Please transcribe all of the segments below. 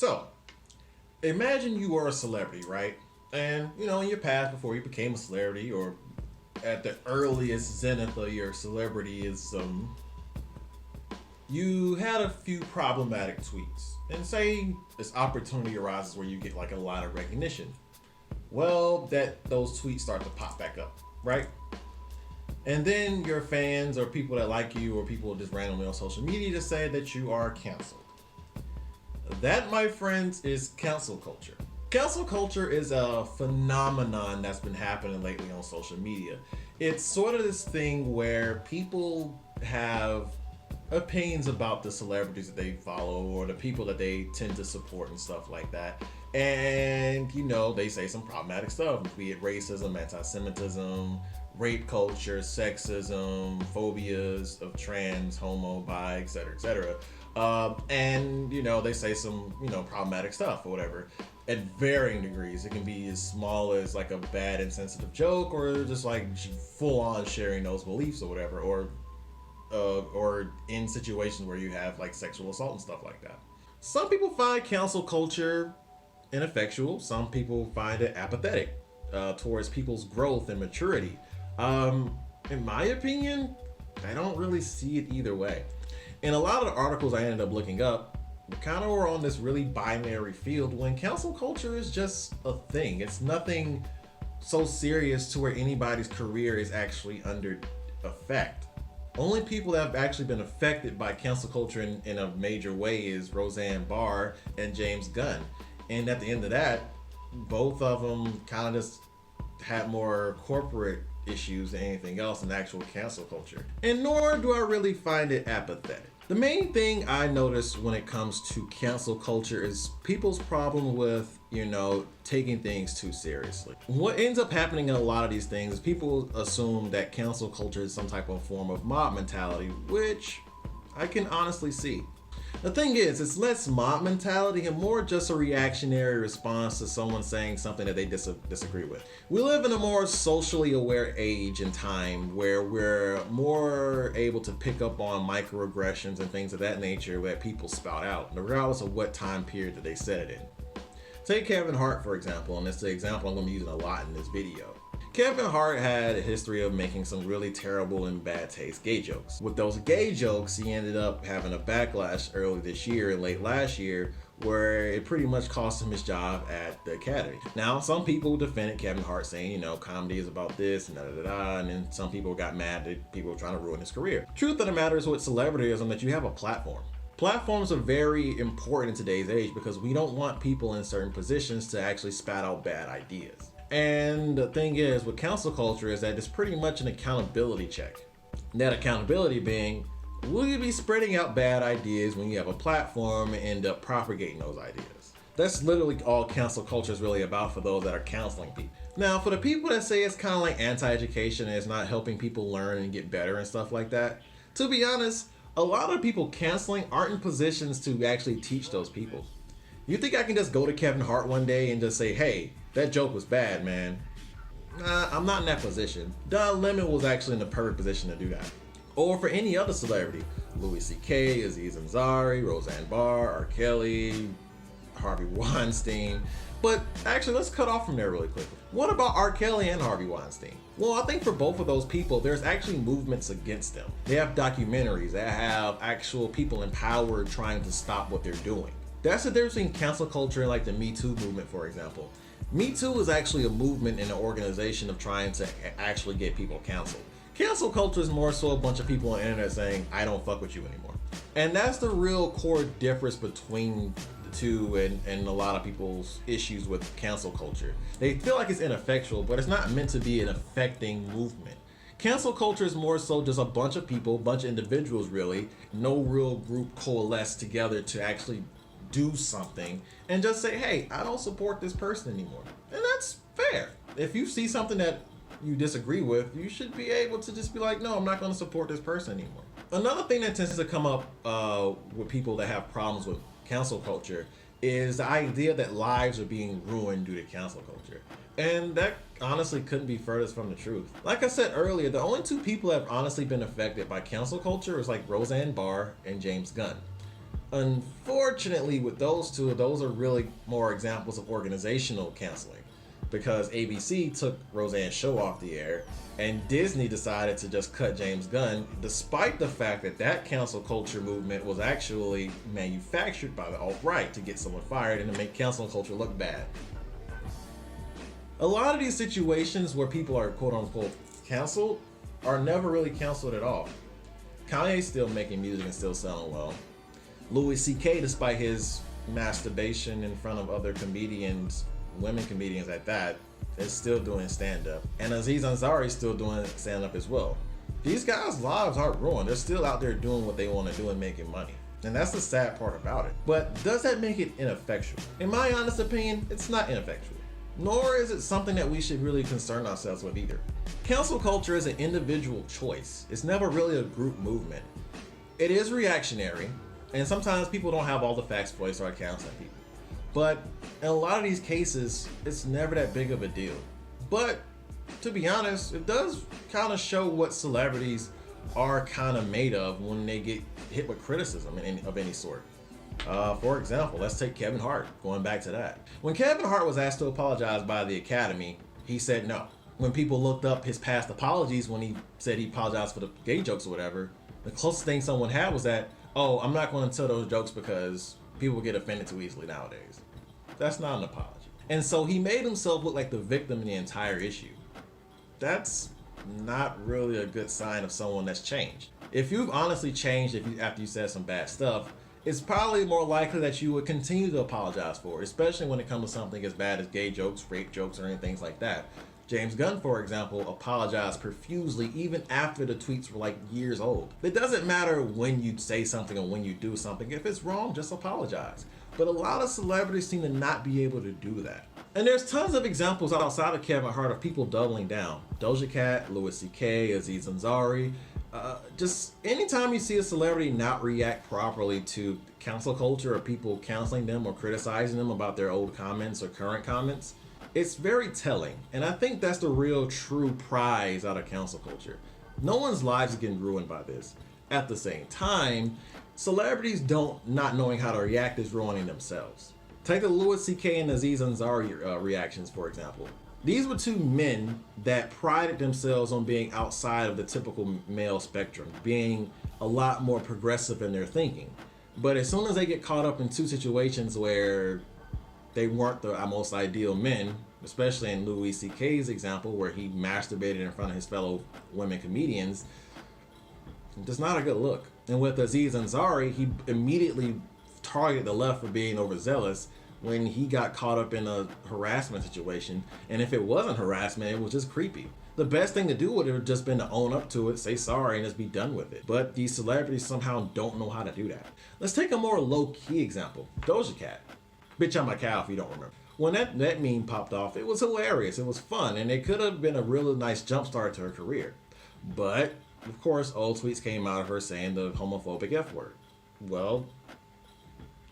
So, imagine you were a celebrity, right? And, in your past, before you became a celebrity, or at the earliest zenith of your celebrityism, you had a few problematic tweets. And say this opportunity arises where you get like a lot of recognition. Well, that those tweets start to pop back up, right? And then your fans or people that like you or people just randomly on social media just say that you are canceled. That, my friends, is cancel culture. Cancel culture is a phenomenon that's been happening lately on social media. It's sort of this thing where people have opinions about the celebrities that they follow or the people that they tend to support and stuff like that. And, they say some problematic stuff, be it racism, anti-Semitism, rape culture, sexism, phobias of trans, homo, bi, etc., etc. And they say some problematic stuff or whatever at varying degrees. It can be as small as like a bad insensitive joke, or just like full on sharing those beliefs or whatever, or in situations where you have like sexual assault and stuff like that. Some people find cancel culture ineffectual. Some people find it apathetic towards people's growth and maturity. In my opinion, I don't really see it either way. In a lot of the articles I ended up looking up, we kind of were on this really binary field when cancel culture is just a thing. It's nothing so serious to where anybody's career is actually under effect. Only people that have actually been affected by cancel culture in a major way is Roseanne Barr and James Gunn. And at the end of that, both of them kind of just had more corporate issues than anything else in actual cancel culture. And nor do I really find it apathetic. The main thing I notice when it comes to cancel culture is people's problem with, taking things too seriously. What ends up happening in a lot of these things is people assume that cancel culture is some type of form of mob mentality, which I can honestly see. The thing is, it's less mob mentality and more just a reactionary response to someone saying something that they disagree with. We live in a more socially aware age and time where we're more able to pick up on microaggressions and things of that nature that people spout out, regardless of what time period that they said it in. Take Kevin Hart, for example, and it's the example I'm going to be using a lot in this video. Kevin Hart had a history of making some really terrible and bad taste gay jokes. With those gay jokes, he ended up having a backlash early this year and late last year where it pretty much cost him his job at the Academy. Now, some people defended Kevin Hart saying, comedy is about this and da-da-da-da, and then some people got mad that people were trying to ruin his career. Truth of the matter is with celebrityism that you have a platform. Platforms are very important in today's age because we don't want people in certain positions to actually spat out bad ideas. And the thing is, with cancel culture is that it's pretty much an accountability check. That accountability being, will you be spreading out bad ideas when you have a platform and end up propagating those ideas? That's literally all cancel culture is really about for those that are counseling people. Now, for the people that say it's kind of like anti-education and it's not helping people learn and get better and stuff like that, to be honest, a lot of people canceling aren't in positions to actually teach those people. You think I can just go to Kevin Hart one day and just say, hey, that joke was bad, man? Nah, I'm not in that position. Don Lemon was actually in the perfect position to do that. Or for any other celebrity, Louis C.K., Aziz Ansari, Roseanne Barr, R. Kelly, Harvey Weinstein. But actually, let's cut off from there really quickly. What about R. Kelly and Harvey Weinstein? Well, I think for both of those people, there's actually movements against them. They have documentaries that have actual people in power trying to stop what they're doing. That's the difference between cancel culture and like the Me Too movement, for example. Me Too is actually a movement and an organization of trying to actually get people canceled. Cancel culture is more so a bunch of people on the internet saying, I don't fuck with you anymore. And that's the real core difference between the two and a lot of people's issues with cancel culture. They feel like it's ineffectual, but it's not meant to be an affecting movement. Cancel culture is more so just a bunch of people, bunch of individuals really, no real group coalesced together to actually do something and just say, hey, I don't support this person anymore. And that's fair. If you see something that you disagree with, you should be able to just be like, no, I'm not going to support this person anymore. Another thing that tends to come up with people that have problems with cancel culture is the idea that lives are being ruined due to cancel culture. And that honestly couldn't be furthest from the truth. Like I said earlier, the only two people that have honestly been affected by cancel culture is like Roseanne Barr and James Gunn. Unfortunately, with those two, those are really more examples of organizational canceling because ABC took Roseanne's show off the air and Disney decided to just cut James Gunn, despite the fact that that cancel culture movement was actually manufactured by the alt-right to get someone fired and to make cancel culture look bad. A lot of these situations where people are quote-unquote canceled are never really canceled at all. Kanye's still making music and still selling well. Louis C.K., despite his masturbation in front of other comedians, women comedians at that, is still doing stand-up. And Aziz Ansari is still doing stand-up as well. These guys' lives aren't ruined. They're still out there doing what they want to do and making money. And that's the sad part about it. But does that make it ineffectual? In my honest opinion, it's not ineffectual. Nor is it something that we should really concern ourselves with either. Cancel culture is an individual choice. It's never really a group movement. It is reactionary, and sometimes people don't have all the facts before they start canceling people. But in a lot of these cases, it's never that big of a deal. But to be honest, it does kind of show what celebrities are kind of made of when they get hit with criticism of any sort. For example, let's take Kevin Hart, going back to that. When Kevin Hart was asked to apologize by the Academy, he said no. When people looked up his past apologies, when he said he apologized for the gay jokes or whatever, the closest thing someone had was that, oh, I'm not going to tell those jokes because people get offended too easily nowadays. That's not an apology. And so he made himself look like the victim in the entire issue. That's not really a good sign of someone that's changed. If you've honestly changed after you said some bad stuff, it's probably more likely that you would continue to apologize for it, especially when it comes to something as bad as gay jokes, rape jokes, or anything like that. James Gunn, for example, apologized profusely even after the tweets were like years old. It doesn't matter when you say something or when you do something. If it's wrong, just apologize. But a lot of celebrities seem to not be able to do that. And there's tons of examples outside of Kevin Hart of people doubling down. Doja Cat, Louis C.K., Aziz Ansari. Just anytime you see a celebrity not react properly to cancel culture or people canceling them or criticizing them about their old comments or current comments, it's very telling. And I think that's the real true prize out of cancel culture. No one's lives is getting ruined by this. At the same time, celebrities not knowing how to react is ruining themselves. Take the Louis C.K. and Aziz Ansari reactions, for example. These were two men that prided themselves on being outside of the typical male spectrum, being a lot more progressive in their thinking. But as soon as they get caught up in two situations where they weren't the most ideal men, especially in Louis C.K.'s example where he masturbated in front of his fellow women comedians, it's not a good look. And with Aziz Ansari, he immediately targeted the left for being overzealous when he got caught up in a harassment situation. And if it wasn't harassment, it was just creepy. The best thing to do would have just been to own up to it, say sorry, and just be done with it. But these celebrities somehow don't know how to do that. Let's take a more low-key example. Doja Cat. Bitch, I'm a cow if you don't remember. When that meme popped off, it was hilarious. It was fun, and it could have been a really nice jumpstart to her career. But, of course, old tweets came out of her saying the homophobic F word. Well,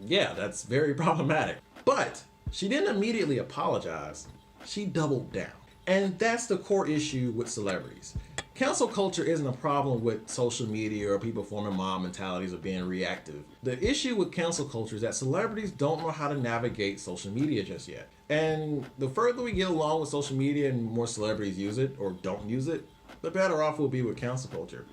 yeah, that's very problematic. But she didn't immediately apologize. She doubled down. And that's the core issue with celebrities. Cancel culture isn't a problem with social media or people forming mob mentalities or being reactive. The issue with cancel culture is that celebrities don't know how to navigate social media just yet. And the further we get along with social media and more celebrities use it or don't use it, the better off we'll be with cancel culture.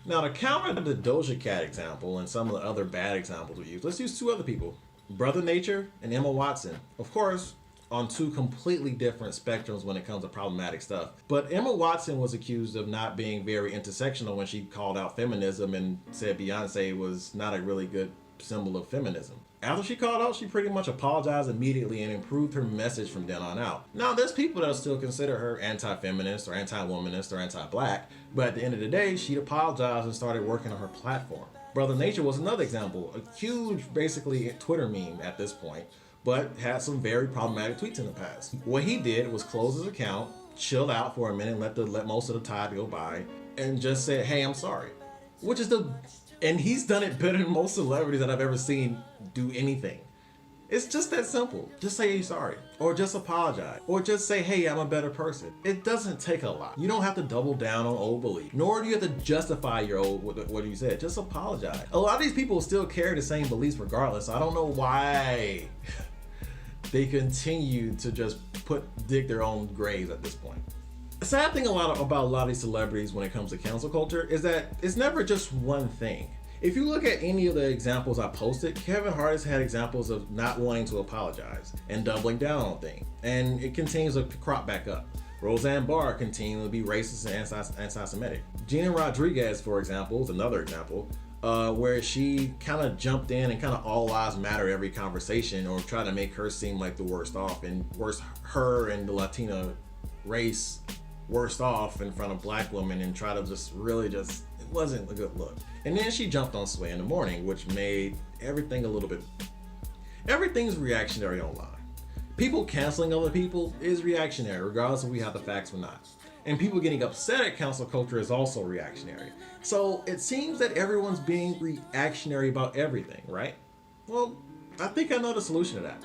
Now, to counter the Doja Cat example and some of the other bad examples we use, let's use two other people. Brother Nature and Emma Watson. Of course, on two completely different spectrums when it comes to problematic stuff. But Emma Watson was accused of not being very intersectional when she called out feminism and said Beyonce was not a really good symbol of feminism. After she called out, she pretty much apologized immediately and improved her message from then on out. Now, there's people that still consider her anti-feminist or anti-womanist or anti-black, but at the end of the day, she apologized and started working on her platform. Brother Nature was another example, a huge, basically, Twitter meme at this point, but had some very problematic tweets in the past. What he did was close his account, chilled out for a minute, let most of the tide go by, and just said, hey, I'm sorry. And he's done it better than most celebrities that I've ever seen do anything. It's just that simple. Just say you're sorry, or just apologize, or just say, hey, I'm a better person. It doesn't take a lot. You don't have to double down on old belief, nor do you have to justify your old what you said. Just apologize. A lot of these people still carry the same beliefs regardless. I don't know why they continue to just dig their own graves at this point. The sad thing about a lot of these celebrities when it comes to cancel culture is that it's never just one thing. If you look at any of the examples I posted, Kevin Hart has had examples of not wanting to apologize and doubling down on things, and it continues to crop back up. Roseanne Barr continues to be racist and anti-Semitic. Gina Rodriguez, for example, is another example where she kind of jumped in and kind of all lives matter every conversation, or tried to make her seem like the worst off, and her and the Latina race worst off in front of black women, and try to it wasn't a good look. And then she jumped on Sway in the Morning, which made everything's reactionary online. People canceling other people is reactionary, regardless if we have the facts or not. And people getting upset at cancel culture is also reactionary. So it seems that everyone's being reactionary about everything, right? Well, I think I know the solution to that.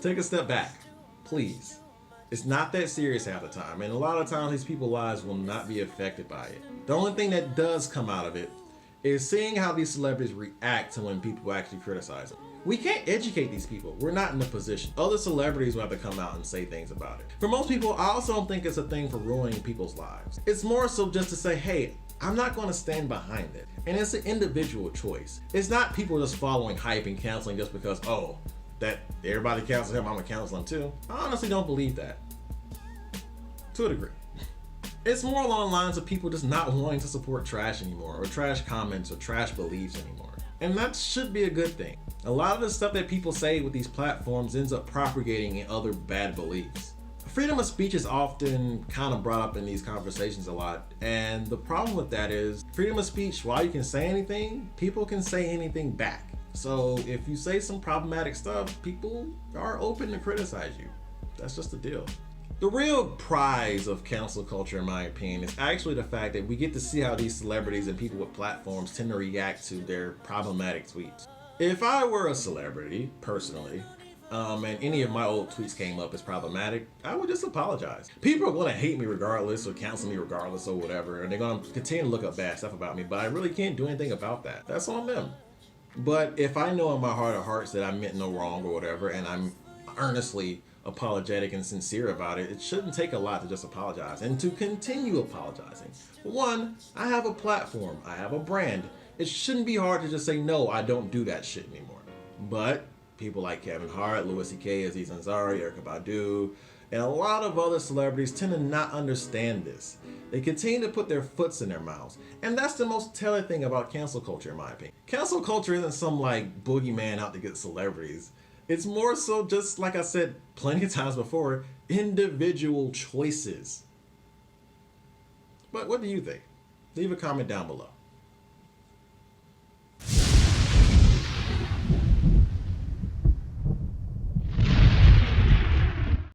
Take a step back, please. It's not that serious half the time, and a lot of times these people's lives will not be affected by it. The only thing that does come out of it is seeing how these celebrities react to when people actually criticize them. We can't educate these people. We're not in the position. Other celebrities will have to come out and say things about it. For most people, I also don't think it's a thing for ruining people's lives. It's more so just to say, hey, I'm not going to stand behind it. And it's an individual choice. It's not people just following hype and canceling just because, that everybody cancels him, I'm gonna cancel him too. I honestly don't believe that. To a degree. It's more along the lines of people just not wanting to support trash anymore, or trash comments, or trash beliefs anymore. And that should be a good thing. A lot of the stuff that people say with these platforms ends up propagating in other bad beliefs. Freedom of speech is often kind of brought up in these conversations a lot, and the problem with that is freedom of speech, while you can say anything, people can say anything back. So if you say some problematic stuff, people are open to criticize you. That's just the deal. The real prize of cancel culture, in my opinion, is actually the fact that we get to see how these celebrities and people with platforms tend to react to their problematic tweets. If I were a celebrity, personally, and any of my old tweets came up as problematic, I would just apologize. People are going to hate me regardless, or cancel me regardless, or whatever, and they're going to continue to look up bad stuff about me, but I really can't do anything about that. That's on them. But if I know in my heart of hearts that I meant no wrong or whatever, and I'm earnestly apologetic and sincere about it, it shouldn't take a lot to just apologize and to continue apologizing. One, I have a platform, I have a brand. It shouldn't be hard to just say, no, I don't do that shit anymore. But people like Kevin Hart, Louis C.K., Aziz Ansari, Erykah Badu, and a lot of other celebrities tend to not understand this. They continue to put their foots in their mouths. And that's the most telling thing about cancel culture, in my opinion. Cancel culture isn't some like boogeyman out to get celebrities. It's more so, just like I said plenty of times before, individual choices. But what do you think? Leave a comment down below.